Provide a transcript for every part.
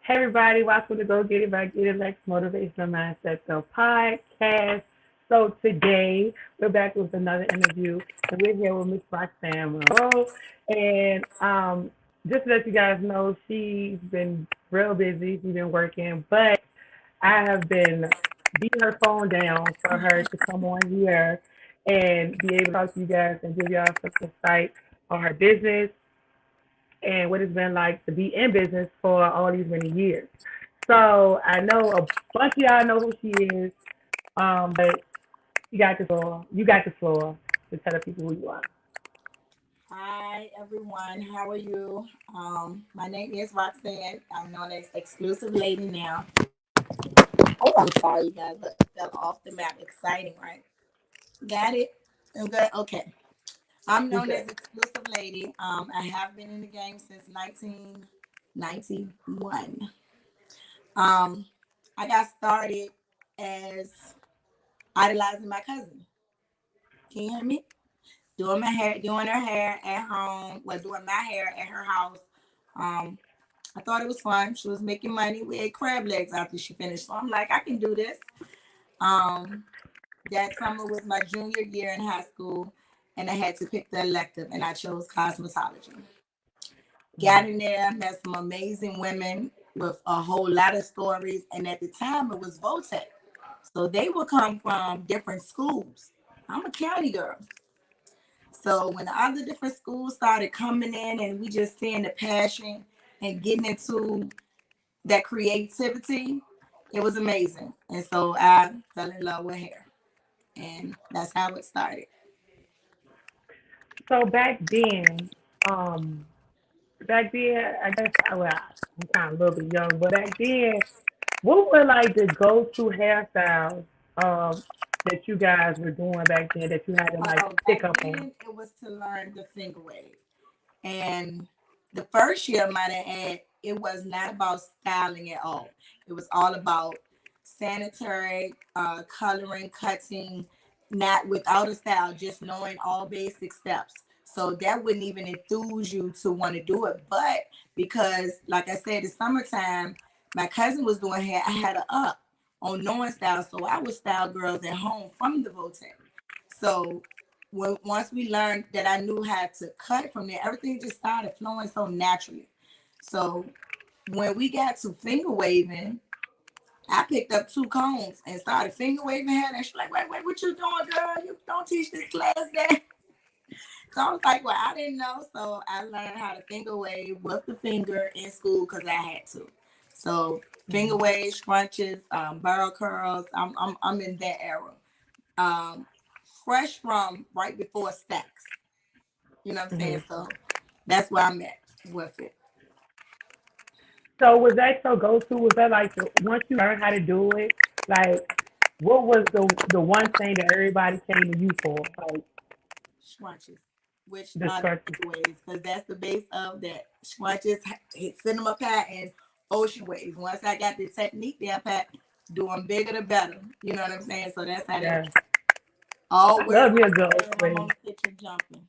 Hey everybody, welcome to Go Get It by Getitlex Motivational Mindset the podcast. So today we're back with another interview, and we're here with Miss Roxanne Monroe. And just to let you guys know, she's been real busy. She's been working, but I have been beating her phone down for her to come on here and be able to talk to you guys and give y'all some insight on her business and what it's been like to be in business for all these many years. So I know a bunch of y'all know who she is, but you got the floor. You got the floor to tell the people who you are. Hi everyone, how are you? My name is Roxanne. I'm known as Exclusive Lady now. Oh, I'm sorry, you guys. Look, fell off the map. Exciting, right? Got it? Okay. Okay. I'm You known good? as Exclusive Lady. I have been in the game since 1991. Um, I got started as idolizing my cousin. Can you hear me? Doing her hair at home, doing my hair at her house. Um, I thought it was fun. She was making money. We ate crab legs after she finished. So I'm like, I can do this. Um, that summer was my junior year in high school, and I had to pick the elective, and I chose cosmetology. Got in there, met some amazing women with a whole lot of stories, and at the time it was Votech. So they would come from different schools. I'm a county girl. So when the other different schools started coming in and we just seeing the passion and getting into that creativity, it was amazing. And so I fell in love with hair. And that's how it started. So um, back then, I guess I'm kind of a little bit young, but back then, what were like the go-to hairstyles um, that you guys were doing back then that you had to like pick Back up on? then it was to learn the finger wave. And the first year, might I add, it was not about styling at all. It was all about sanitary, coloring, cutting, not without a style, just knowing all basic steps. So that wouldn't even enthuse you to want to do it. But because, like I said, it's summertime, my cousin was doing hair, I had her up on knowing style. So I would style girls at home from the Votech. So once we learned that I knew how to cut from there, everything just started flowing so naturally. So when we got to finger waving, I picked up two combs and started finger waving her. And she's like, wait, what you doing, girl? You don't teach this class that. So I was like, well, I didn't know. So I learned how to finger wave with the finger in school because I had to. So finger Mhm. wave, scrunches, barrel curls. I'm in that era. Um, Fresh from right before stacks. You know what I'm saying? Mhm. So that's where I'm at with it. So was that your go-to? Was that like once you learned how to do it, like what was the one thing that everybody came to you for? Like Scrunches, which the are structure. the waves, because that's the base of that. Scrunches, hit cinema pat, and ocean waves. Once I got the technique there, pat, doing bigger the better. You know what I'm saying? So that's how that Yeah, all I work. love me a good I'm on Oakley. the kitchen jumping.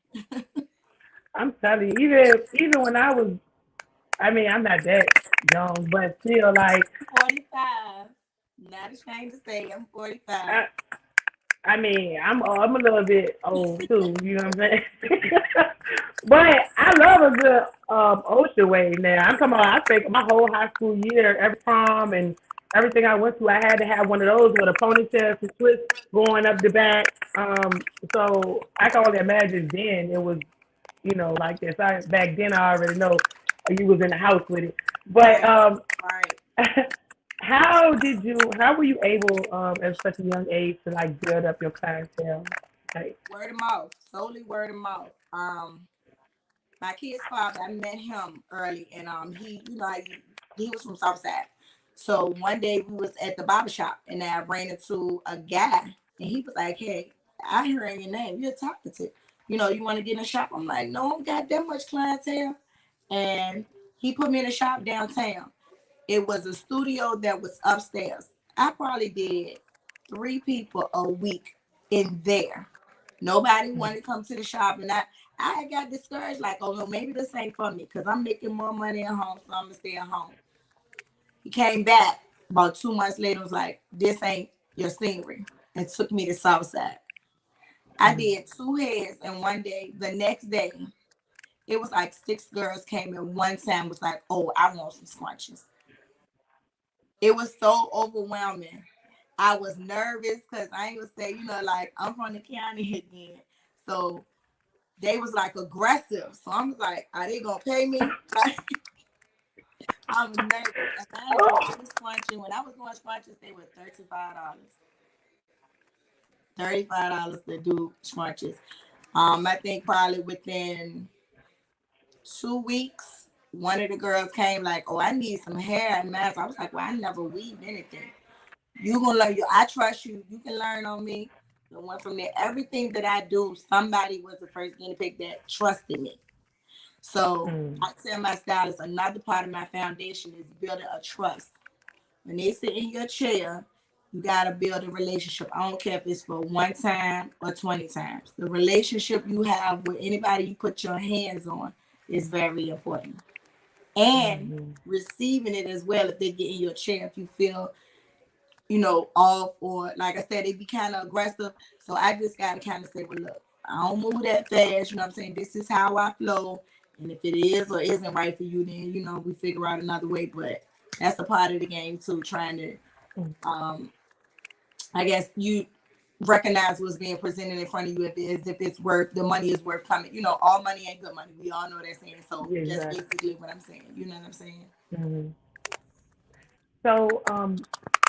I'm telling you, even when I was, I mean, I'm not that young, but still, like 45. Not ashamed to say I'm 45. I, I mean, I'm a little bit old too. You know what I'm saying? But I love a good ocean wave. Now I'm talking about. I think my whole high school year, every prom and everything I went to, I had to have one of those with a ponytail, some twists going up the back. So I can only imagine then it was, like this. Back then I already know you was in the house with it. But Right, right. how were you able at such a young age to like build up your clientele? Like, Word of mouth, solely word of mouth. My kid's father, I met him early, and he, he was from Southside. So one day we was at the barber shop, and I ran into a guy, and he was like, "Hey, I heard your name. You're talkative. You want to get in the shop?" I'm like, "No, I don't got that much clientele." And he put me in a shop downtown. It was a studio that was upstairs. I probably did 3 people a week in there. Nobody wanted to come to the shop, and I got discouraged. Like, oh no, maybe this ain't for me because I'm making more money at home, so I'm gonna stay at home. He came back about 2 months later and was like, this ain't your scenery, and took me to Southside. I did 2 heads in one day. The next day, it was like 6 girls came in one time, was like, oh, I want some scrunchies. It was so overwhelming. I was nervous because I ain't gonna say, like, I'm from the county again. So they was like aggressive. So I'm like, are they gonna pay me? Like, I was nervous. And I was scrunching. When I was doing scrunches, they were $35. $35 to do scrunches. I think probably within 2 weeks, one of the girls came like, oh, I need some hair and masks. I was like, well, I never weaved anything. You gonna learn. I trust you. You can learn on me. The one from there, everything that I do, somebody was the first guinea pig that trusted me. So I tell my stylists, another part of my foundation is building a trust. When they sit in your chair, you gotta build a relationship. I don't care if it's for 1 time or 20 times. The relationship you have with anybody you put your hands on is very important. And receiving it as well. If they get in your chair, if you feel, off, or like I said, they be kind of aggressive. So I just gotta kind of say, well, look, I don't move that fast. You know what I'm saying? This is how I flow. And if it is or isn't right for you, then, we figure out another way. But that's a part of the game too, trying to, I guess, you recognize what's being presented in front of you, if it's worth, the money is worth coming. All money ain't good money. We all know that saying. So that's basically what I'm saying. You know what I'm saying? So,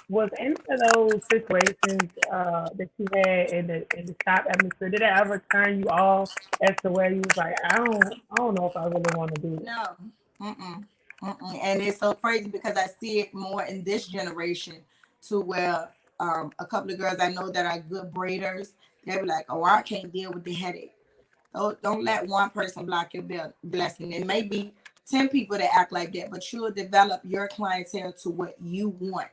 was any of those situations that you had in the shop atmosphere, did it ever turn you off as to where you was like, I don't know if I really want to do it? No. And it's so crazy because I see it more in this generation, to where a couple of girls I know that are good braiders, they be like, oh, I can't deal with the headache. Don't let one person block your blessing. It may be 10 people that act like that, but you'll develop your clientele to what you want.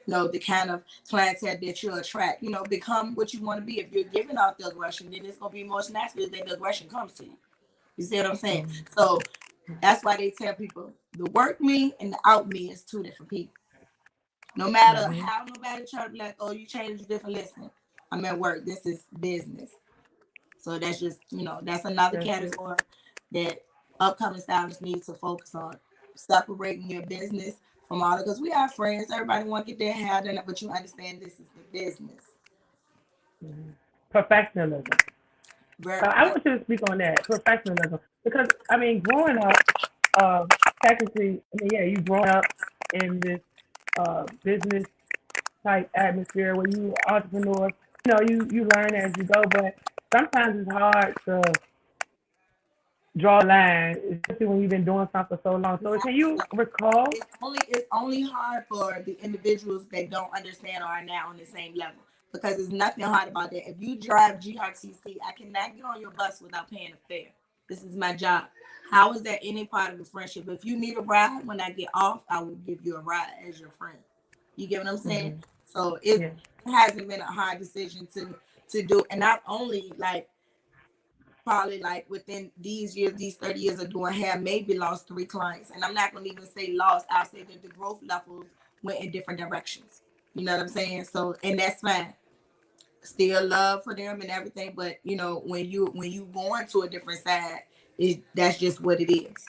The kind of clientele that you'll attract. Become what you want to be. If you're giving out the aggression, then it's going to be most natural that the aggression comes to you. You see what I'm saying? So that's why they tell people the work me and the out me is 2 different people. No matter how nobody try to be like, oh, you changed different. Listen, I'm at work. This is business. So that's just, that's another category that upcoming stylists need to focus on. Separating your business from all, because we are friends. Everybody want to get their hair done, but you understand this is the business. Professionalism. So I want you to speak on that, professionalism, because growing up, technically, you growing up in this business type atmosphere where you entrepreneurs, you learn as you go, but sometimes it's hard to draw a line, especially when you've been doing something for so long. So can you recall? It's only hard for the individuals that don't understand or are now on the same level, because there's nothing hard about that. If you drive GRTC, I cannot get on your bus without paying a fare. This is my job. How is that any part of the friendship? If you need a ride, when I get off, I will give you a ride as your friend. You get what I'm saying? So it hasn't been a hard decision to do. And not only probably within these years, these 30 years of doing hair, maybe lost 3 clients. And I'm not going to even say lost. I'll say that the growth levels went in different directions. You know what I'm saying? So, and that's fine. Still love for them and everything. But, when you go into a different side, that's just what it is.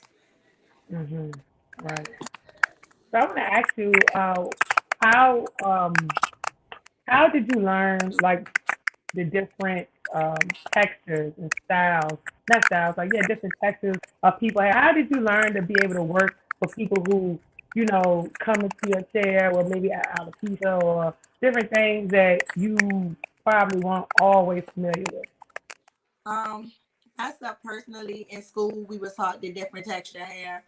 Right. So I want to ask you, how did you learn the different textures and styles, not styles, different textures of people? How did you learn to be able to work with people who, come into your chair, or maybe alopecia or different things that you probably weren't always familiar with? Myself personally, in school, we was taught the different texture hair.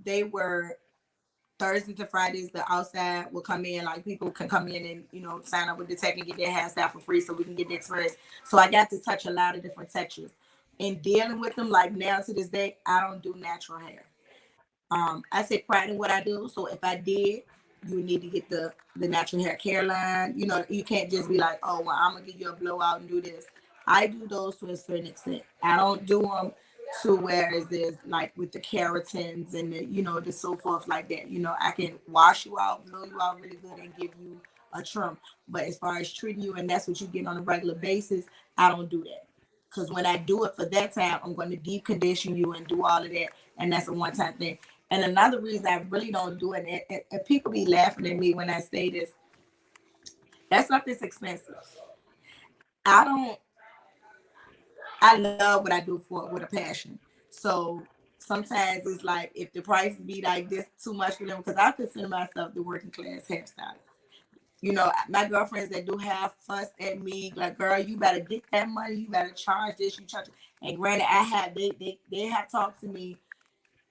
They were Thursdays and Fridays, the outside will come in, people can come in and, sign up with the tech and get their hairstyle for free so we can get the experience. So I got to touch a lot of different textures. In dealing with them, now to this day, I don't do natural hair. I take pride in what I do. So if I did, you need to get the natural hair care line. You can't just be like, oh, well, I'm going to give you a blowout and do this. I do those to a certain extent. I don't do them to where is this like with the keratins and the, you know, the so forth like that. You know, I can wash you out, blow you out really good, and give you a trim. But as far as treating you, and that's what you get on a regular basis, I don't do that. Because when I do it for that time, I'm going to deep condition you and do all of that, and that's a one-time thing. And another reason I really don't do it, and people be laughing at me when I say this, that stuff is expensive. I don't. I love what I do for with a passion. So sometimes it's like if the price be like this too much for them, because I consider myself the working class hairstylist. You know, my girlfriends that do have fuss at me, like, girl, you better get that money, you better charge this, you charge it. And granted, I have they have talked to me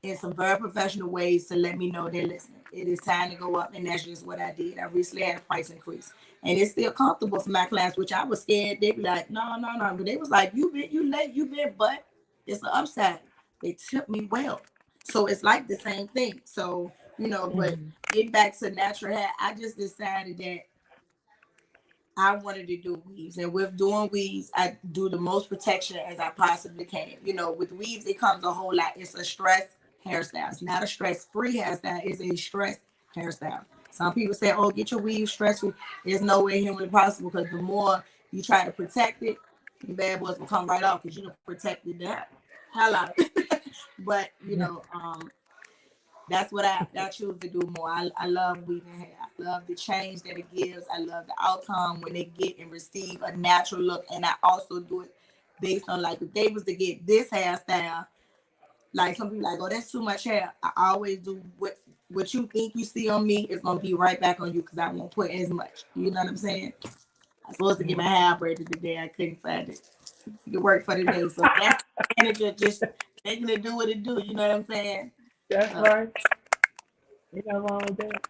in some very professional ways to let me know that listen, it is time to go up, and that's just what I did. I recently had a price increase, and it's still comfortable for my clients, which I was scared they'd be like, no, no, no, but they was like, you late, you been, but it's the upside. They tipped me well, so it's like the same thing. So you know, but getting back to natural hair, I just decided that I wanted to do weaves, and with doing weaves, I do the most protection as I possibly can. You know, with weaves, it comes a whole lot. It's a stress hairstyle. It's not a stress-free hairstyle. It's a stress hairstyle. Some people say, "Oh, get your weave stress-free." There's no way humanly possible because the more you try to protect it, the bad boys will come right off because you don't protect the hell out of it. But you know, that's what I choose to do more. I love weaving hair. I love the change that it gives. I love the outcome when they get and receive a natural look. And I also do it based on like if they was to get this hairstyle, like some people like, oh, that's too much hair. I always do what you think you see on me is gonna be right back on you because I won't put as much. You know what I'm saying? I'm supposed to get my hair braided today. I couldn't find it. It worked for the day. So that's the manager just making it do what it do. You know what I'm saying? That's right. You know wrong with that.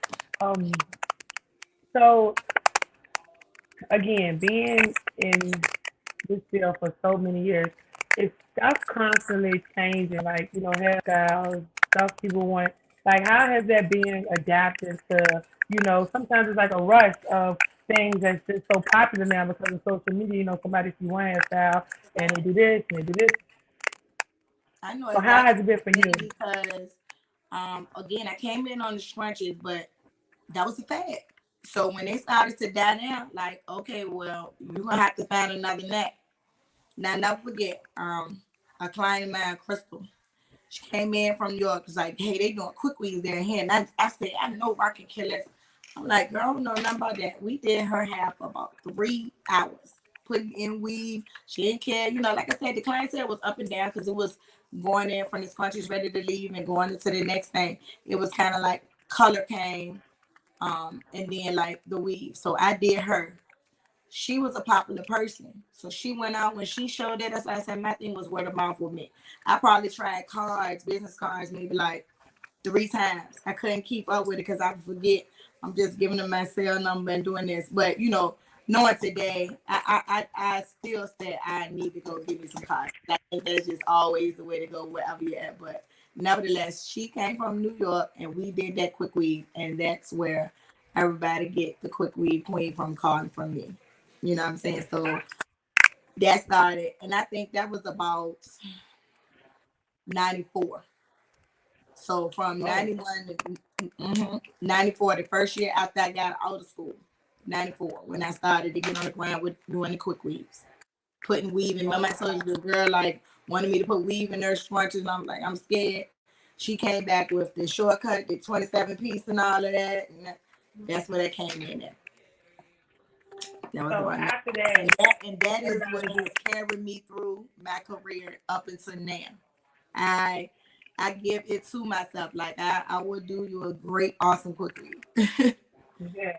So again, being in this field for so many years, it's stuff constantly changing. Like hairstyles, stuff people want. Like, how has that been adapted to? Sometimes it's like a rush of things that's just so popular now because of social media. Somebody see one hairstyle and they do this and they do this. I know So how has exactly it been for you? because again, I came in on the scrunches, but that was a fad. So when they started to die down, like, okay, well, you're gonna have to find another neck. Now, never forget, a client of mine, Crystal, she came in from New York, was like, hey, they doing quick weaves there in here. And I said, I know Rock and Kill this. I'm like, girl, I don't know nothing about that. We did her hair for about 3 hours, putting in weave. She didn't care. Like I said, the clientele was up and down because it was going in from the scrunchies ready to leave and going into the next thing. It was kind of like color came, and then like the weave. So I did her. She was a popular person. So she went out when she showed that. That's why I said my thing was word of mouth with me. I probably tried cards, business cards, maybe like 3 times. I couldn't keep up with it because I forget. I'm just giving them my cell number and doing this. But knowing today, I still said I need to go give me some cards. I think that's just always the way to go wherever you're at. But nevertheless, she came from New York and we did that quick weave, and that's where everybody get the quick weave queen from calling from me. You know what I'm saying? So that started, and I think that was about 94. So from 91 to 94, the first year after I got out of school, 94, when I started to get on the ground with doing the quick weaves, putting weave in. Remember I told you the girl like wanted me to put weave in her scrunchies, and I'm like, I'm scared. She came back with the shortcut, the 27 piece and all of that, and that's where that came in at. That was So after that, and that is what has carried me through my career up until now. I give it to myself. Like I will do you a great, awesome cookie. yeah,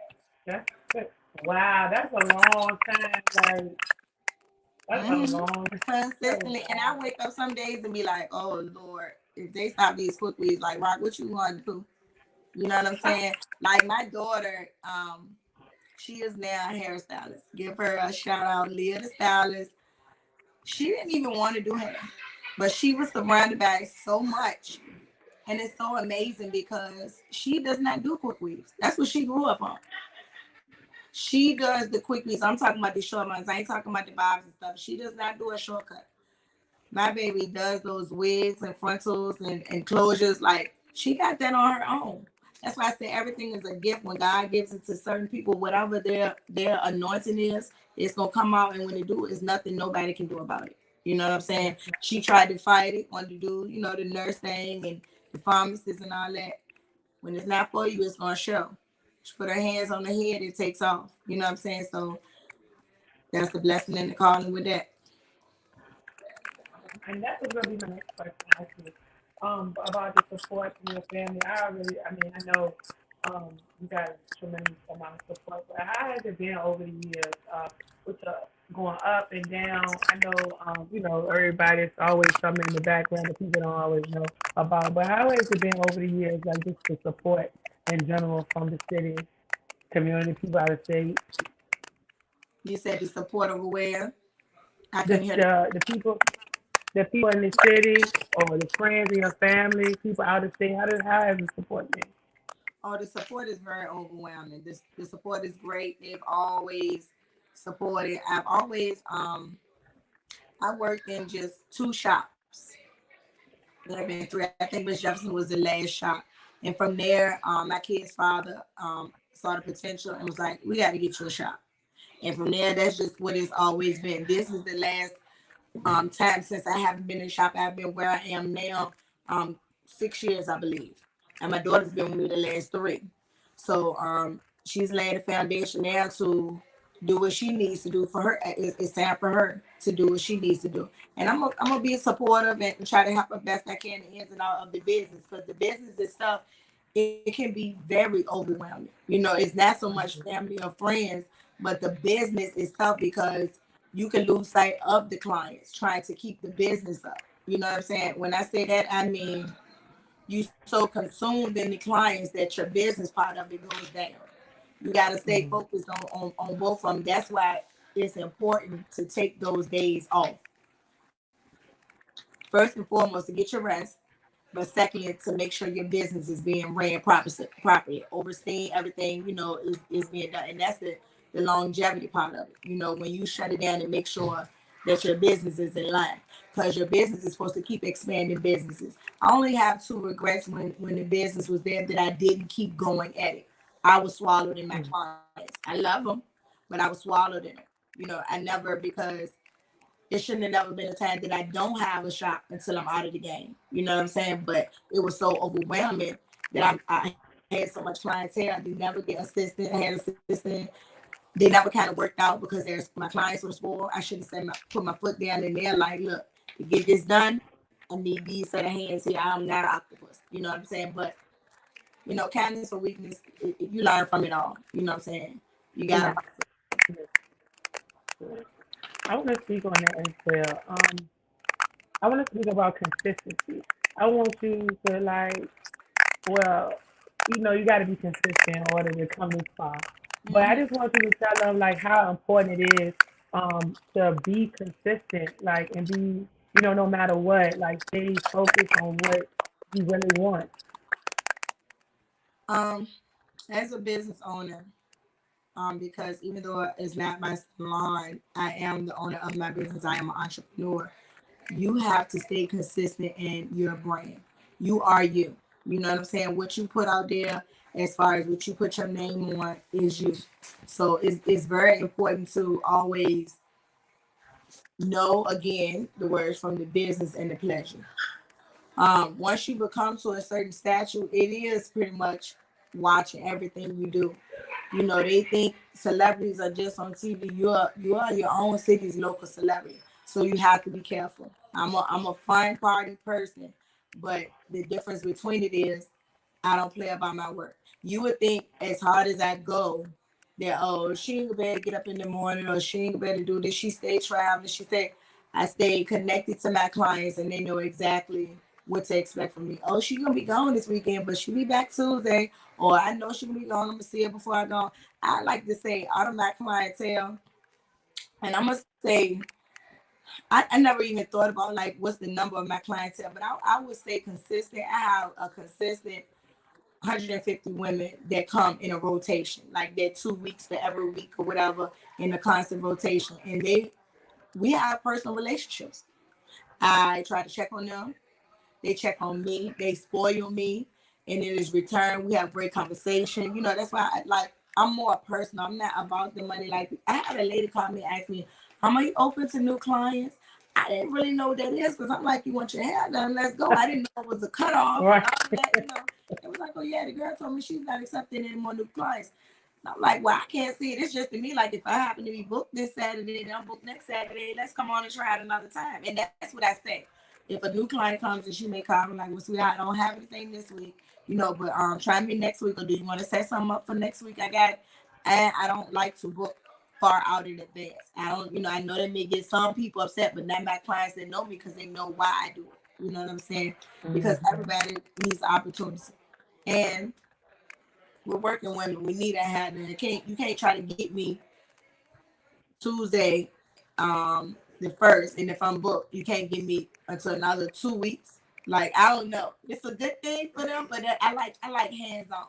that's good. Wow, that's a long time. Like, that's a long Consistently, time. and I wake up some days and be like, "Oh Lord, if they stop these cookies, like Rock, what you want to do?" You know what I'm saying? Like my daughter, she is now a hairstylist. Give her a shout out, Leah the stylist. She didn't even want to do hair, but she was surrounded by it so much. And it's so amazing because she does not do quick weaves. That's what she grew up on. She does the quick weaves. I'm talking about the short ones. I ain't talking about the bobs and stuff. She does not do a shortcut. My baby does those wigs and frontals and closures. Like, she got that on her own. That's why I say everything is a gift. When God gives it to certain people, whatever their anointing is, it's gonna come out. And when they do, it's nothing nobody can do about it. You know what I'm saying? She tried to fight it, wanted to do, the nurse thing and the pharmacist and all that. When it's not for you, it's gonna show. She put her hands on the head, it takes off. You know what I'm saying? So that's the blessing and the calling with that. And that was gonna be my next question actually. About the support from your family. I know you got a tremendous amount of support, but how has it been over the years? With the going up and down. I know everybody's always something in the background that people don't always know about. But how has it been over the years, like just the support in general from the city, community, people out of state? You said the support over where? I The couldn't hear that. the people in the city or the friends in your family, people out of state. How has the support been? Oh, the support is very overwhelming. The support is great. They've always supported. I worked in just two shops. There have been three. I think Miss Jefferson was the last shop. And from there, my kid's father saw the potential and was like, we got to get you a shop. And from there, that's just what it's always been. This is the last time since I haven't been in the shop. I've been where I am now, 6 years, I believe. And my daughter's been with me the last three. So she's laying the foundation now to do what she needs to do for her. It's time for her to do what she needs to do. And I'm gonna be supportive and try to help her best I can in the ins and outs of the business. Because the business itself, it can be very overwhelming. It's not so much family or friends, but the business itself, because you can lose sight of the clients trying to keep the business up. You know what I'm saying? When I say that, I mean you so consumed in the clients that your business part of it goes down. You got to stay Mm-hmm. focused on both of them. That's why it's important to take those days off. First and foremost, to get your rest, but secondly, to make sure your business is being ran properly, overseeing everything, is being done. And that's the longevity part of it. When you shut it down and make sure that your business is in line, because your business is supposed to keep expanding businesses. I only have two regrets when the business was there that I didn't keep going at it. I was swallowed in my clients. I love them, but I was swallowed in it. I never, because it shouldn't have never been a time that I don't have a shop until I'm out of the game. You know what I'm saying? But it was so overwhelming that I had so much clientele. I did never get assistant. I had assistant. They never kind of worked out because my clients were spoiled. I should have said put my foot down in there like, look, to get this done, I need these set of hands here. I'm not an octopus. You know what I'm saying? But kindness or weakness, you learn from it all. You know what I'm saying? You Yeah. gotta. I want to speak on that as well. I want to speak about consistency. I want you to well, you got to be consistent in order to come this far. But I Mm-hmm. just want you to tell them like how important it is to be consistent, like and be no matter what, like stay focused on what you really want. Um, as a business owner, because even though it's not my salon, I am the owner of my business. I am an entrepreneur. You have to stay consistent in your brand. You are you. You know what I'm saying? What you put out there, as far as what you put your name on, is you. So it's very important to always know, again, the words from the business and the pleasure. Once you become to a certain statute, it is pretty much watching everything you do. They think celebrities are just on TV. You are your own city's local celebrity, so you have to be careful. I'm a fun party person, but the difference between it is I don't play about my work. You would think as hard as I go that, oh, she ain't better get up in the morning, or she ain't better do this. She stay traveling. I stay connected to my clients and they know exactly what to expect from me. Oh, she gonna be gone this weekend, but she'll be back Tuesday. Or I know she gonna be gone. I'm gonna see her before I go. I like to say out of my clientele, and I'm gonna say I never even thought about like what's the number of my clientele, but I would say consistent. I have a consistent 150 women that come in a rotation, like they're 2 weeks for every week or whatever in a constant rotation, and we have personal relationships. I try to check on them. They check on me. They spoil me. And in his return, we have great conversation. You know, that's why I'm more personal. I'm not about the money. Like, I had a lady call me and ask me, are you open to new clients? I didn't really know what that is because I'm like, you want your hair done? Let's go. I didn't know it was a cutoff and all that, you know. It was like, oh, yeah, the girl told me she's not accepting any more new clients. And I'm like, well, I can't see it. It's just to me, like, if I happen to be booked this Saturday, then I'm booked next Saturday, let's come on and try it another time. And that's what I say. If a new client comes and she may call me like, well, sweetheart, I don't have anything this week, you know, but try me next week, or do you want to set something up for next week? I got it. And I don't like to book far out in advance. I don't, you know, I know that may get some people upset, but not my clients that know me because they know why I do it. You know what I'm saying? Because everybody needs opportunity. And we're working women. We need a hand. You can't try to get me Tuesday, the first, and if I'm booked, you can't get me until another 2 weeks. Like, I don't know. It's a good thing for them, but I like hands on.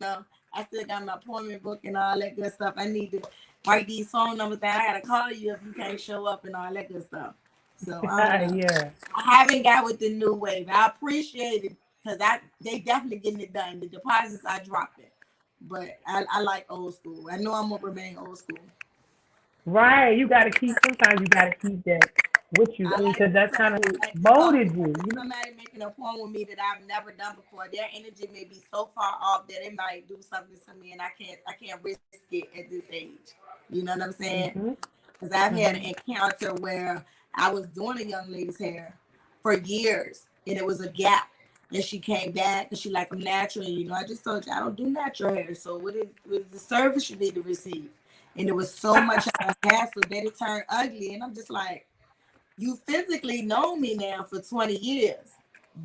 So I still got my appointment book and all that good stuff. I need to write these phone numbers down. I gotta call you if you can't show up and all that good stuff. So Yeah. I haven't got with the new wave. I appreciate it because they definitely getting it done. The deposits I dropped it, but I like old school. I know I'm gonna remain old school. Right. Sometimes you gotta keep that with you. I mean, because that's kind of who molded you. You know? Somebody making a point with me that I've never done before. Their energy may be so far off that it might do something to me, and I can't risk it at this age. You know what I'm saying? Because I've had an encounter where I was doing a young lady's hair for years, and it was a gap. And she came back and she like, I'm natural. And, you know, I just told you I don't do natural hair. So what is the service you need to receive? And it was so much of a hassle that it turned ugly. And I'm just like, you physically know me now for 20 years,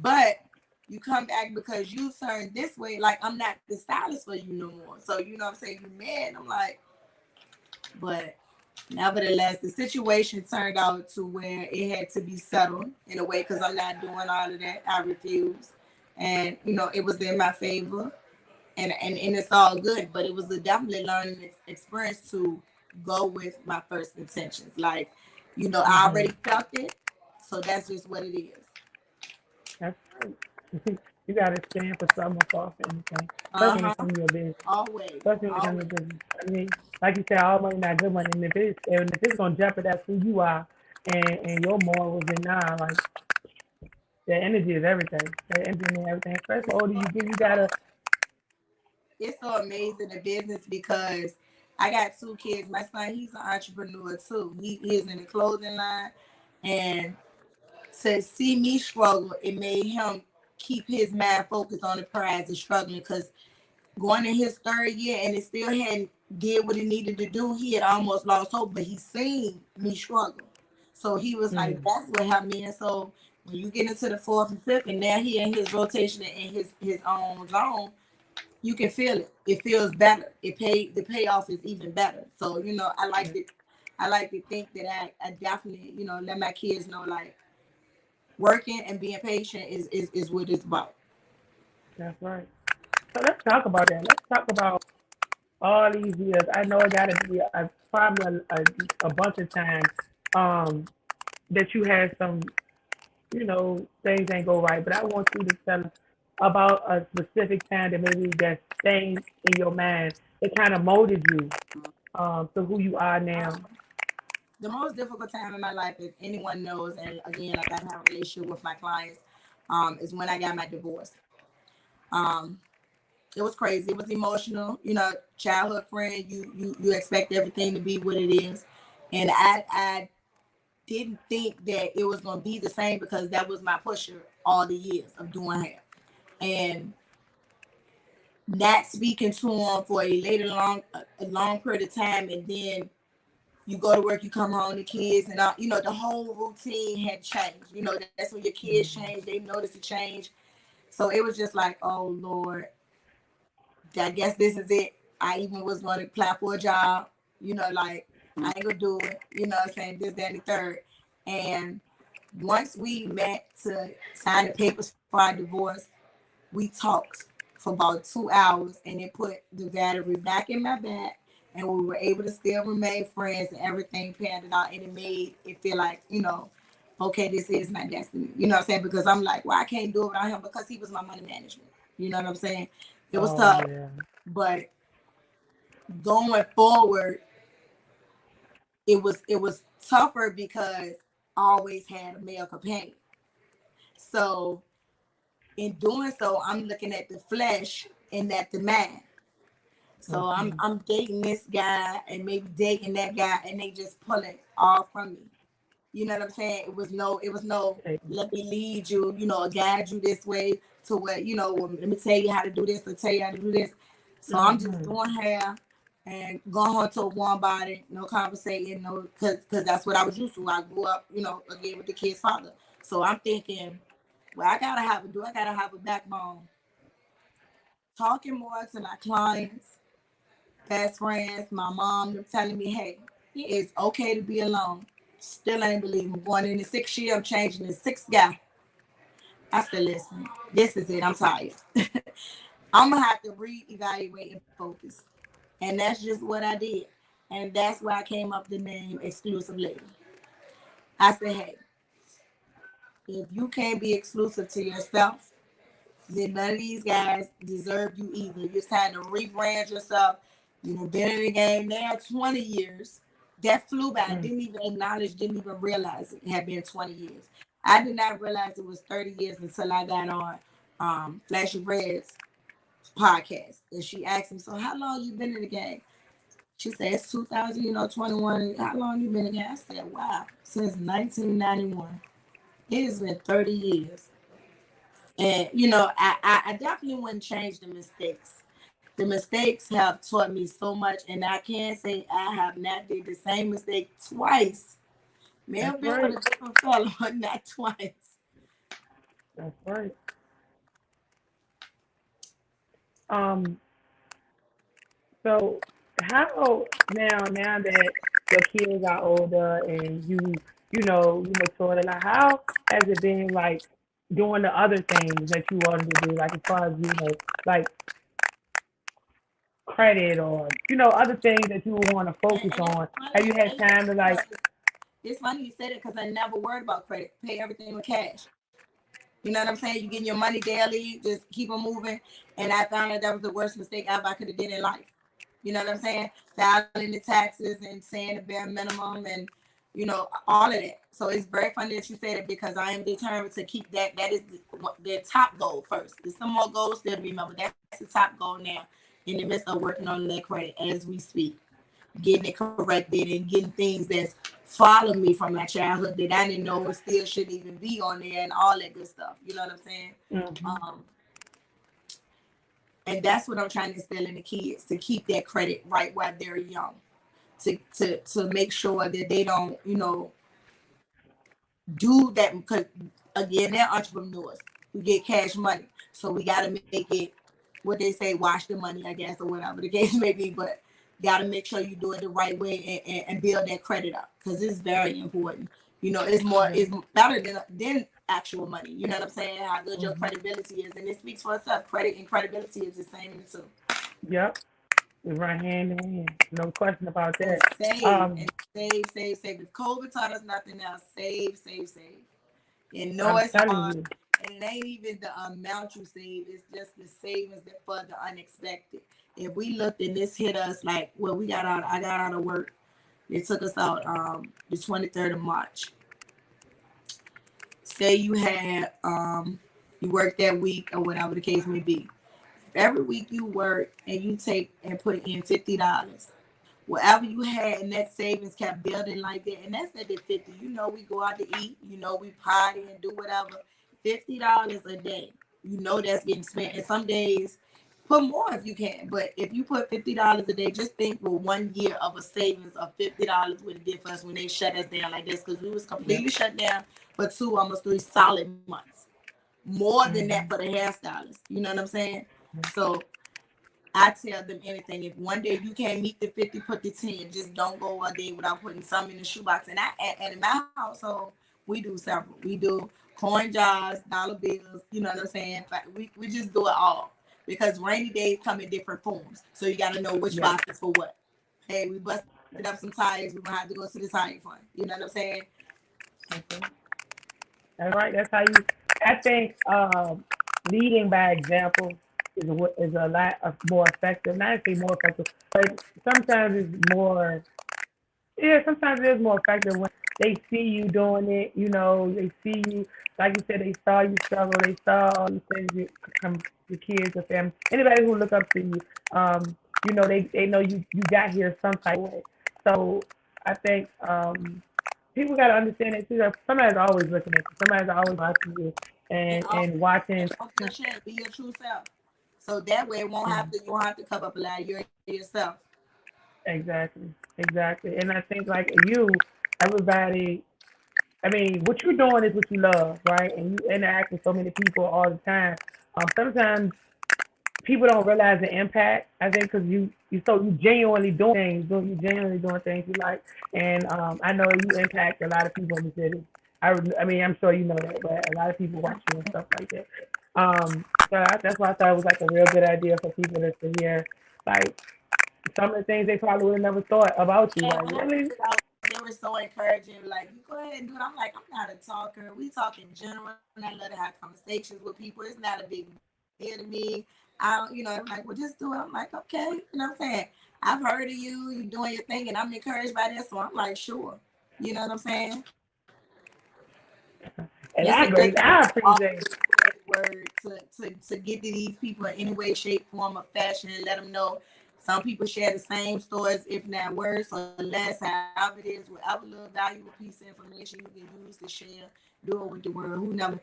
but you come back because you turned this way. Like, I'm not the stylist for you no more. So, you know what I'm saying? You mad. I'm like, but nevertheless, the situation turned out to where it had to be settled in a way because I'm not doing all of that. I refuse. And, you know, it was in my favor. And it's all good, but it was a definitely learning experience to go with my first intentions. Like, you know, I already felt it, so that's just what it is. That's right. You gotta stand for something off anything, especially when it comes to your business. Always, Especially when it comes always. to business. I mean, like you said, all money not good money. And if it's gonna jeopardize who you are and your morals and now, like the energy is everything. The energy and everything. Especially the older you get, you gotta. It's so amazing in business because I got two kids. My son, he's an entrepreneur too. He is in the clothing line, and to see me struggle, it made him keep his mind focused on the prize and struggling because going in his third year and it still hadn't did what it needed to do. He had almost lost hope, but he seen me struggle. So he was like, that's what helped me. And so when you get into the fourth and fifth, and now he in his rotation and in his own zone, you can feel it. It feels better. The payoff is even better. So, you know, I like to think that I definitely, you know, let my kids know like working and being patient is what it's about. That's right. So let's talk about that. Let's talk about all these years. I know it got to be probably a bunch of times that you had some, things ain't go right. But I want you to tell us about a specific time that maybe that staying in your mind. It kind of molded you to who you are now. The most difficult time in my life, if anyone knows, and again, like I have a relationship with my clients, is when I got my divorce. Um, it was crazy. It was emotional. You know, childhood friend. You expect everything to be what it is, and I didn't think that it was going to be the same because that was my pusher all the years of doing hair, and not speaking to him for a long period of time, and then you go to work, you come home, the kids, and all, you know, the whole routine had changed. You know, that's when your kids change. They notice the change. So it was just like, oh Lord, I guess this is it. I even was going to apply for a job, you know, like I ain't gonna do it, you know what I'm saying, this, that, and the third. And once we met to sign the papers for our divorce, we talked for about 2 hours and it put the battery back in my back and we were able to still remain friends and everything panned out and it made it feel like, you know, okay, this is my destiny. You know what I'm saying? Because I'm like, well, I can't do it without him because he was my money management. You know what I'm saying? It was Oh, tough, yeah. but going forward, it was tougher because I always had a male companion. So in doing so, I'm looking at the flesh and at the man. So Mm-hmm. I'm dating this guy and maybe dating that guy, and they just pull it all from me. You know what I'm saying? It was no, Okay. let me lead you, guide you this way to what, well, let me tell you how to do this or tell you how to do this. So I'm just Mm-hmm. doing hair and going home to one body, no conversating, no, cause that's what I was used to. I grew up, again with the kid's father. So I'm thinking, well, I gotta have a backbone. Talking more to my clients, best friends, my mom, them telling me, hey, it is okay to be alone. Still ain't believe me. Going in the 6th year, I'm changing the sixth guy. I said, listen, this is it. I'm tired. I'm gonna have to reevaluate and focus. And that's just what I did. And that's why I came up with the name Exclusive Lady. I said, hey, if you can't be exclusive to yourself, then none of these guys deserve you either. You're trying to rebrand yourself. Been in the game now 20 years. That flew by. I didn't even acknowledge, didn't even realize it had been 20 years. I did not realize it was 30 years until I got on Flashy Red's podcast. And she asked me, so how long you been in the game? She said, it's 2021. How long you been in the game? I said, wow, since 1991. It has been 30 years. And I definitely wouldn't change the mistakes. The mistakes have taught me so much, and I can say I have not did the same mistake twice. May That's have been with right. a different fellow, but not twice. That's right. Um, so how now that your kids are older and you matured a lot, how has it been like doing the other things that you wanted to do, like as far as like credit or other things that you want to And, focus and it's on? Have funny you you had say that time to like? because it's funny you said it because I never worried about credit. Pay everything with cash. You know what I'm saying? You getting your money daily, just keep on moving. And I found that was the worst mistake ever I could have did in life. You know what I'm saying? Filing the taxes and saying the bare minimum and all of that. So it's very funny that you said it because I am determined to keep that. That is the top goal first. There's some more goals still to remember. That's the top goal now in the midst of working on that credit as we speak. Getting it corrected and getting things that follow me from my childhood that I didn't know still shouldn't even be on there and all that good stuff. You know what I'm saying? Hmm. Um, and that's what I'm trying to instill in the kids to keep that credit right while they're young. To make sure that they don't, do that because again, they're entrepreneurs. We get cash money. So we gotta make it what they say, wash the money, I guess, or whatever the case may be, but gotta make sure you do it the right way and build that credit up because it's very important. Yeah. It's better than actual money. You know what I'm saying? How good your Hmm. credibility is, and it speaks for itself. Credit and credibility is the same in the two. Yep. We run hand in hand. No question about And that. save Um, and save, save, save. If COVID taught us nothing else, save, save, save. And know I'm it's telling hard. you. And it ain't even the amount you save, it's just the savings that for the unexpected. If we looked and this hit us like well, I got out of work. It took us out the 23rd of March. Say you had you worked that week or whatever the case may be. Every week you work and you take and put in $50. Whatever you had in that savings kept building like that. And that's at the 50. We go out to eat, we party and do whatever. $50 a day. That's getting spent. And some days put more if you can. But if you put $50 a day, just think for 1 year of a savings of $50 what it did for us when they shut us down like this. Because we was Yep. completely shut down for 2, almost 3 solid months. More than that Hmm. for the hairstylist. You know what I'm saying? So I tell them anything. If one day you can't meet the 50, put the 10. Just don't go a day without putting some in the shoebox. And in my household, we do several. We do coin jars, dollar bills. You know what I'm saying? But we just do it all because rainy days come in different forms. So you got to know which Yep. box is for what. Hey, we busted up some tires. We're gonna have to go to the tire fund. You know what I'm saying? Okay. That's right. That's how you. I think leading by example is a lot of more effective. Not to say more effective, but sometimes it's more. Yeah, sometimes it is more effective when they see you doing it. You know, they see you. Like you said, they saw you struggle. They saw all these things you come, your kids, your family, anybody who look up to you. You know, they know you got here some type of way. So I think people got to understand it too. That somebody's always looking at you. Somebody's always watching you And and watching. don't be ashamed. Be your true self. So that way, it won't have to. You won't have to cover up a lie. You're yourself. Exactly, exactly. And I think like you, everybody. I mean, what you're doing is what you love, right? And you interact with so many people all the time. Sometimes people don't realize the impact. I think because you genuinely doing things, you genuinely doing things you like, and I know you impact a lot of people in the city. I mean, I'm sure you know that, but a lot of people watch you and stuff like that. That's why I thought it was like a real good idea for people to hear, like some of the things they probably would have never thought about you. And Like, when I really? reached out, they were so encouraging. Like, you go ahead and do it. I'm like, I'm not a talker. We talk in general. And I love to have conversations with people. It's not a big deal to me. I don't, I'm like, well, just do it. I'm like, okay. You know what I'm saying? I've heard of you. You doing your thing, and I'm encouraged by that. So I'm like, sure. You know what I'm saying? And It's a good thing I to always appreciate it. spread the word to get to these people in any way, shape, form, or fashion, and let them know. Some people share the same stories, if not worse or less, however it is, whatever little valuable piece of information you can use to share, do it with the world.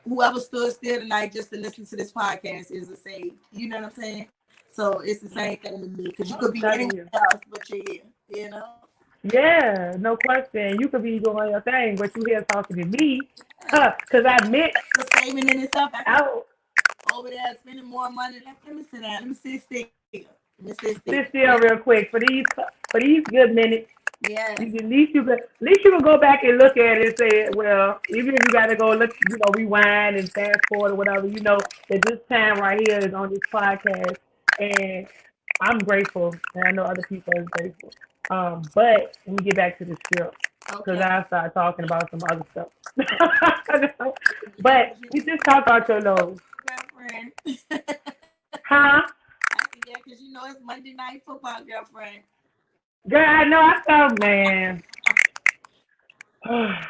Whoever stood still tonight just to listen to this podcast is a save. You know what I'm saying? So it's the same thing with me because you I'm could be telling anywhere you. else, but you're here. You know? Yeah, no question. You could be doing your thing, but you here talking to me, Yeah. because I admit, That's a statement in itself. I could I over there spending more money. Let me sit down. Let me sit still. Let me sit still. sit still real quick for these good minutes. Yes. At least you can go back and look at it and say, well, even if you got to go look, rewind and fast forward or whatever, you know that this time right here is on this podcast, and I'm grateful, and I know other people are grateful. But let me get back to the script because Okay. I start talking about some other stuff. Yeah, But because you just talk about your nose, girlfriend. I said, huh? yeah, because it's Monday night football, girlfriend. Girl, I know. I thought, man. Gosh.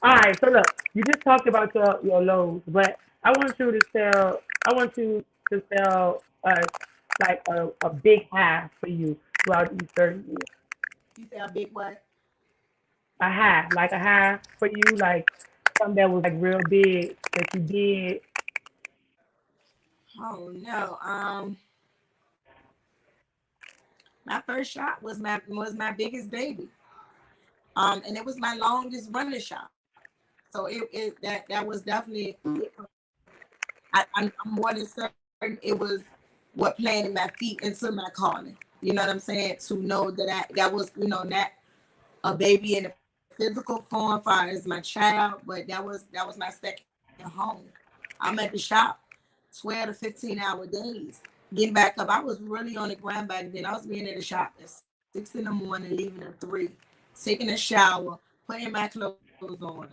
All right. So look, you just talked about your lows, but I want you to tell us like a big high for you throughout these 30 years. You say a big what? A high for you, like something that was like real big that you did. Oh no. My first shot was my biggest baby. And it was my longest running shot. So that was definitely. I'm more than certain it was what planted my feet into my calling. You know what I'm saying? To know that was not a baby in a physical form, far as my child, but that was my second home. I'm at the shop 12 to 15-hour days. Getting back up, I was really on the grind back then. I was being at the shop at 6 in the morning, leaving at 3, taking a shower, putting my clothes on,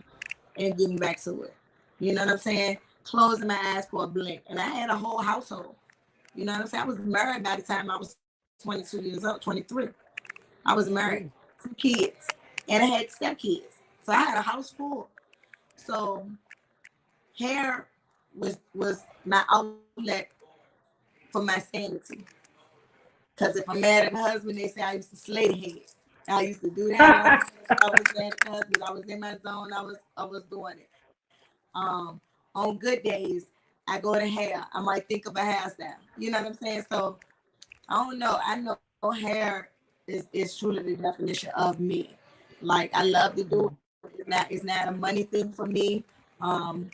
and getting back to it. You know what I'm saying? Closing my eyes for a blink. And I had a whole household. You know what I'm saying? I was married by the time I was 22 years old, 23. I was married, Mm, 2 kids, and I had stepkids. So I had a house full. So hair was my outlet for my sanity. Because if I'm mad at the husband, they say I used to slay the head. I used to do that. I was mad at the husband. I was in my zone. I was doing it. On good days, I go to hair. I might think of a hairstyle. You know what I'm saying? So I don't know. I know hair is truly the definition of me. Like I love to do it. It's not a money thing for me. Um,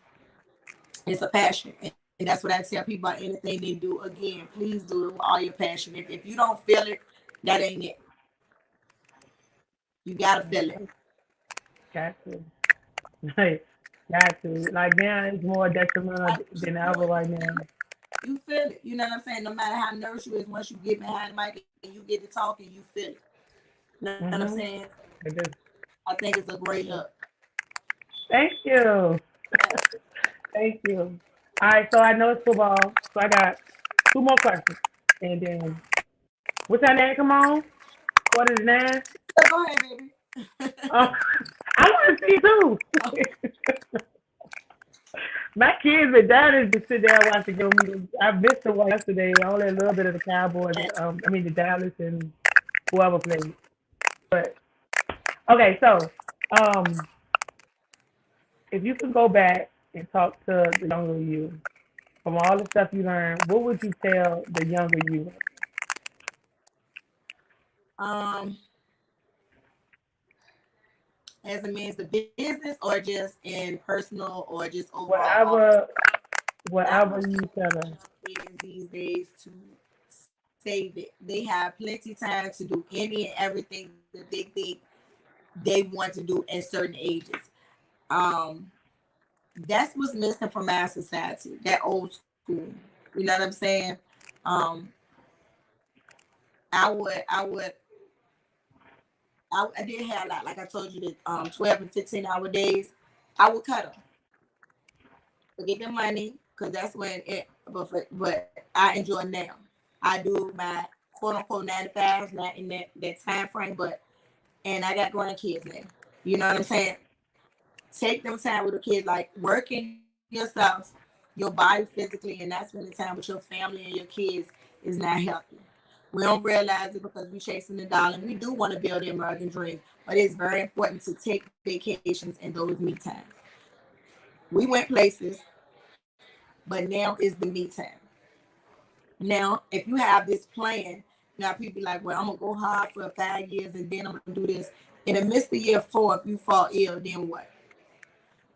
it's a passion. And that's what I tell people about anything they do. Again, please do it with all your passion. If you don't feel it, that ain't it. You gotta feel it. got to. Like, got to. Like now it's more detrimental Like, than you ever right now. you feel it. You know what I'm saying? No matter how nervous you is, once you get behind the mic and you get to talking, you feel it. You know what I'm saying? It just I think it's a great look. Thank you. Yes. Thank you. All right, so I know it's football, so I got two more questions. And then, what's that name? Come on. Quarter to nine. So go ahead, baby. Oh, I want to see too. Oh, My kids and daddies to sit there and watch the game meetings. I missed the one yesterday. Only a little bit of the Cowboys. I mean the Dallas and whoever played. But okay, so um, if you could go back and talk to the younger you from all the stuff you learned, what would you tell the younger you? um, as a means the business or just in personal or just overall. Whatever, I whatever would you tell tell the her. young kids these days to save it. They have plenty time to do any and everything that they think they want to do at certain ages. Um, that's what's missing from our society. That old school. You know what I'm saying? Um, I would, I would, I did have a lot. Like I told you, the 12 and 15 hour days. I would cut them. Get the money because that's when it. But I enjoy now. I do my quote unquote 9 to 5, not in that time frame, but and I got grandkids now. You know what I'm saying? Take them time with the kids, like working yourself, your body physically, and not spending time with your family and your kids is not healthy. We don't realize it because we're chasing the dollar and we do want to build the American dream, but it's very important to take vacations in those me times. We went places, but now is the me time. Now, if you have this plan, now people be like, well, I'm gonna go hard for 5 years and then I'm gonna do this. In the midst of year 4, if you fall ill, then what?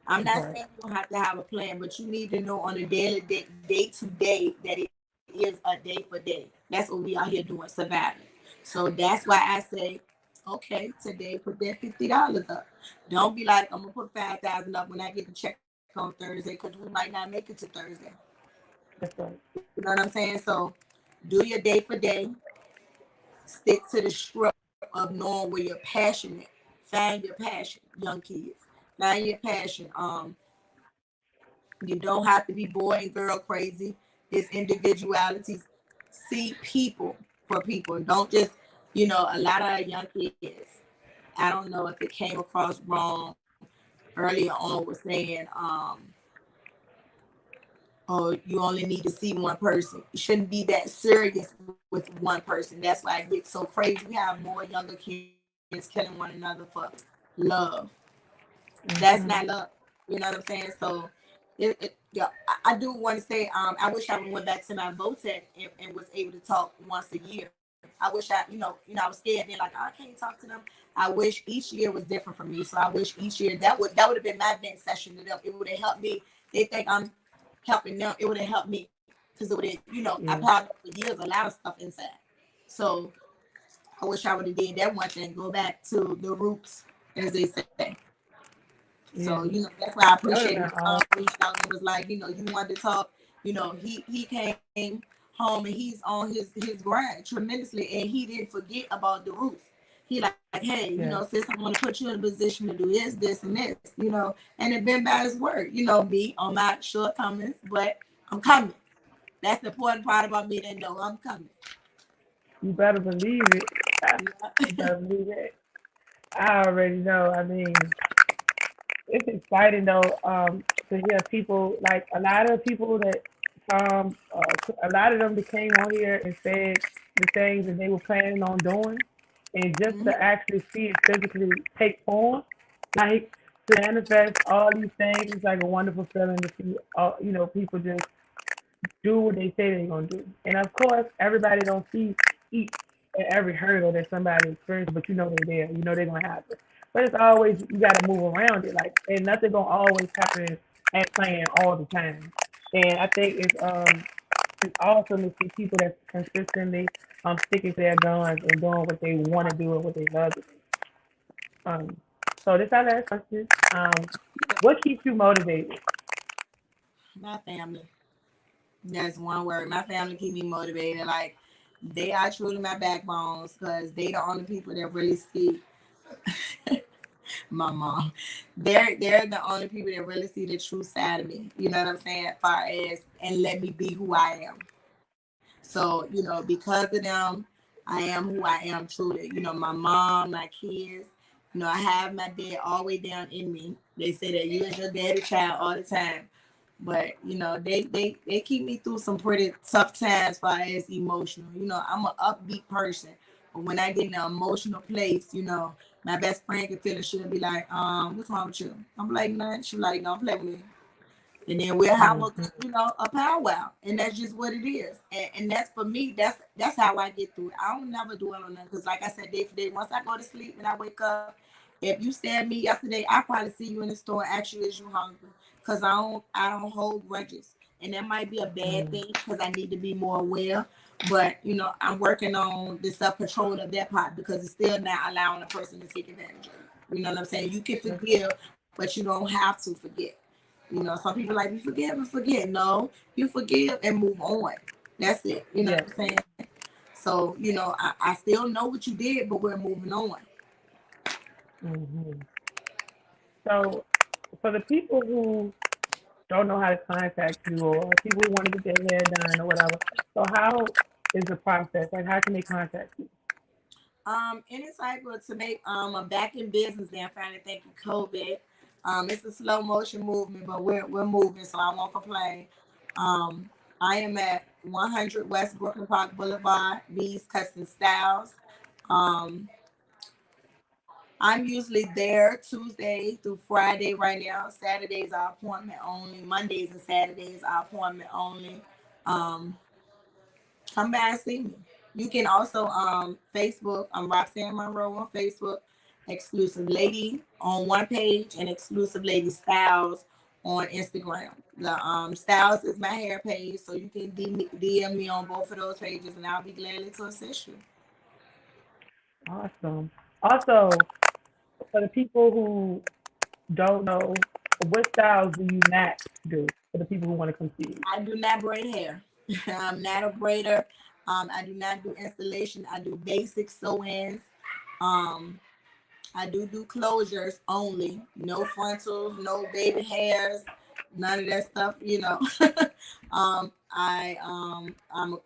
I'm not Right. saying you don't have to have a plan, but you need to know on a daily, day to day, that it is a day for day. That's what we out here doing, surviving. So that's why I say, okay, today put that $50 up. Don't be like, I'm gonna put 5,000 up when I get the check on Thursday, because we might not make it to Thursday. That's right. You know what I'm saying? So do your day for day. Stick to the script of knowing where you're passionate. Find your passion, young kids. Find your passion. You don't have to be boy and girl crazy. It's individualities. See people for people. Don't just, a lot of young kids. I don't know if it came across wrong earlier on, was saying, oh, you only need to see one person. You shouldn't be that serious with one person. That's why it gets so crazy. We have more younger kids killing one another for love. That's not love. Mm-hmm. You know what I'm saying? So yeah, I do want to say, I wish I went back to my VOTEC and was able to talk once a year. I wish I was scared then, like, oh, I can't talk to them. I wish each year was different for me. So I wish each year that would have been my vent session to them. It would have helped me. They think I'm helping them. It would have helped me because it would have, I Yeah. piled up for years a lot of stuff inside. So I wish I would have did that one thing. Go back to the roots, as they say. So, Yeah. that's why I That would appreciate have when been awesome. reached out and was like, you wanted to talk. He came home and he's on his grind tremendously, and he didn't forget about the roots. He like, hey, Yeah. sis, I want to put you in a position to do this, and this, and it been by his word, me on my shortcomings, but I'm coming. That's the important part about me, that know I'm coming. You better believe it. You Yeah. better believe it. I already know. I mean, it's exciting though, to hear people like a lot of people that a lot of them that came on here and said the things that they were planning on doing, and just Mhm. to actually see it physically take form, like to manifest all these things, it's like a wonderful feeling to see, people just do what they say they're gonna do. And of course, everybody don't see each and every hurdle that somebody experiences, but you know they're there. You know they're gonna happen. But it's always you got to move around it. Like, and nothing gonna always happen as planned all the time. And I think it's awesome to see people that consistently sticking to their guns and doing what they want to do and what they love to do. Um, so this our last question. What keeps you motivated? My family. That's one word. My family keep me motivated. Like, they are truly my backbones because they the only people that really speak My mom. They're the only people that really see the true side of me. You know what I'm saying? As far as and let me be who I am. So, because of them, I am who I am truly. My mom, my kids, I have my dad all the way down in me. They say that you is your daddy child all the time. But, they keep me through some pretty tough times as far as emotional. I'm an upbeat person. But when I get in an emotional place, my best friend can feel it. She'll be like, what's wrong with you? I'm like, nothing. She like, don't play with me. And then we'll have a Mhm. a powwow, and that's just what it is. And that's for me. That's how I get through it. I don't never dwell on nothing because, like I said, day for day. Once I go to sleep and I wake up, if you stabbed me yesterday, I probably see you in the store and ask you, "Is you hungry?" Because I don't hold grudges, and that might be a bad Mhm. thing because I need to be more aware. But I'm working on the self control of that part because it's still not allowing a person to take advantage of you. You know what I'm saying? You can forgive, but you don't have to forget. Some people like, you forgive and forget. No, you forgive and move on. That's it. You know Yeah. what I'm saying? So, I still know what you did, but we're moving on. Mhm. So, for the people who don't know how to contact you, or people who want to get their hair done or whatever, so how is the process? Like, how can they contact you? Any type of to make a back in business then finally thank you, COVID. It's a slow motion movement, but we're moving, so I won't complain. Um, I am at 100 West Brooklyn Park Boulevard, B's Custom Styles. Um, I'm usually there Tuesday through Friday right now. Saturdays are appointment only. Mondays and Saturdays are appointment only. Um, Come by and see me. You can also Facebook. I'm Roxanne Monroe on Facebook. Exclusive Lady on one page and Exclusive Lady Styles on Instagram. The Styles is my hair page, so you can DM me on both of those pages, and I'll be gladly to assist you. Awesome. Also, for the people who don't know, what styles do you not do? For the people who want to confuse. I do not braid hair. I'm not a braider. I do not do installation. I do basic sew-ins. Um, I do closures only. No frontals, no baby hairs, none of that stuff.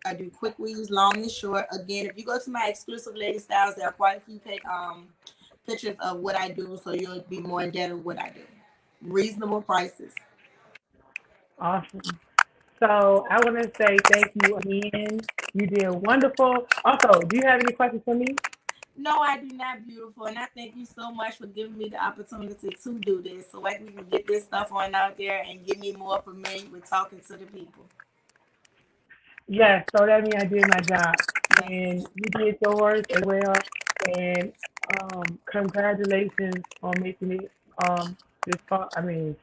I do quick weaves, long and short. Again, if you go to my exclusive lady styles, there are quite a few pictures of what I do, so you'll be more in depth of what I do. Reasonable prices. Awesome. So I want to say thank you again. You did wonderful. Also, do you have any questions for me? No, I do not, beautiful. And I thank you so much for giving me the opportunity to do this so we can get this stuff on out there and get me more familiar with talking to the people. Yes. So that means I did my job, Yes, and ma'am. you did yours as well. And congratulations on making it this far. I mean,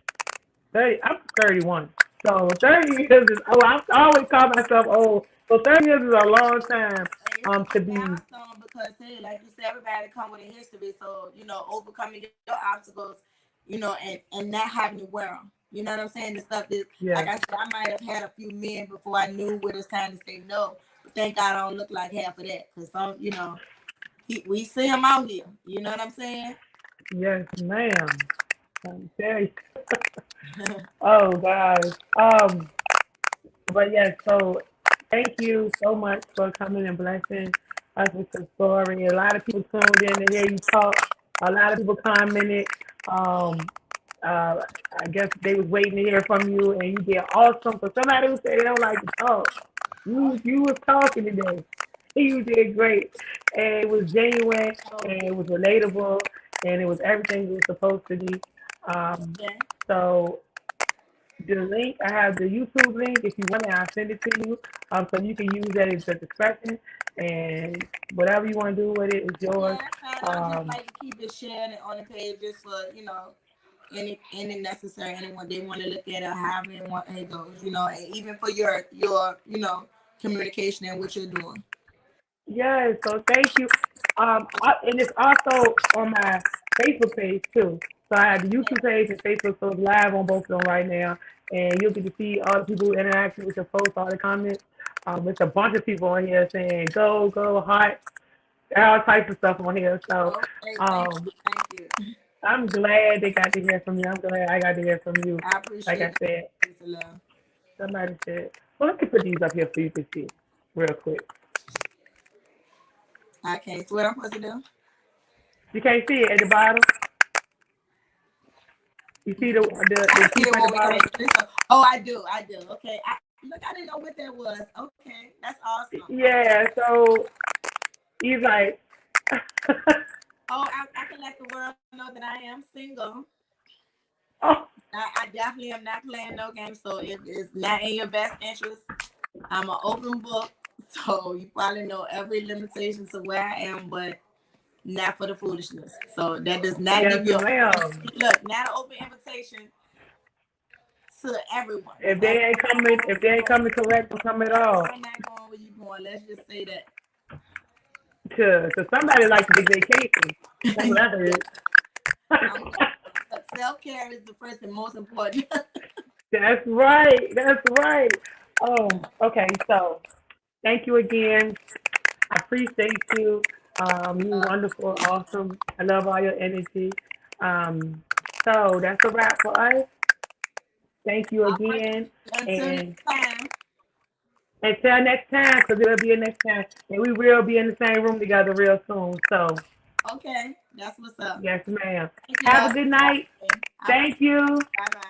30. I'm 31. So 30 years is. Oh, I always call myself old. So 30 years is a long time It's to a be. milestone because, hey, like you said, everybody come with a history. So, overcoming your obstacles, and not having to wear them. You know what I'm saying? The stuff that, like Yeah. I said, I might have had a few men before I knew when it's time to say no. But thank God I don't look like half of that because we see him out here. You know what I'm saying? Yes, ma'am. I'm very. Oh gosh. But yes, so thank you so much for coming and blessing us with your story. A lot of people tuned in to hear you talk. A lot of people commented. Um, I guess they was waiting to hear from you, and you did awesome. For somebody who said they don't like to talk, you was talking today. You did great, and it was genuine, So, and it was relatable, and it was everything it was supposed to be. Um, yeah. so the link, I have the YouTube link. If you want it, I'll send it to you. So you can use that as a discretion, and whatever you want to do with it is Yeah, yours. that's fine. I just Um, like to keep it shared on the page just for, any necessary anyone they want to look at it, however they want it goes, and even for your communication and what you're doing. yes, so thank you. And it's also on my Facebook page too. So I have the YouTube page and Facebook, so it's live on both of them right now. And you'll get to see all the people who interacted with your post, all the comments. There's a bunch of people on here saying go, go, hot, all types of stuff on here. So Okay, thank um, you, thank you. I'm glad they got to hear from you. I'm glad I got to hear from you. I Like I appreciate said, that. Peace and love. somebody said, well, let me put these up here for you to see real quick. Okay, so what I'm supposed to do? You can't see it at the bottom. You see I the see people the at the one with bottom? the Oh, I do. I do. Okay. Look, I didn't know what that was. Okay. That's awesome. Okay. Yeah, so he's like, Oh, I can let the world know that I am single. oh, I definitely am not playing no games. So if it's not in your best interest, I'm an open book. So you probably know every limitation to where I am, but not for the foolishness. So that does not yes, give you ma'am. look, not an open invitation to everyone. If they ain't coming correct, don't come at all. I'm not going where you going. Let's just say that. To somebody like to take vacation. That's what I heard. Self-care is the first and most important. That's right. That's right. Oh, okay. So thank you again. I appreciate you. You wonderful, awesome. I love all your energy. Um, so that's a wrap for us. Thank you All right. again. Until next And time. until next time, because it will be a next time. And we will be in the same room together real soon. So, Okay. That's what's up. yes, ma'am. Thank you, Have a love. good night. All right. Thank you. Bye-bye.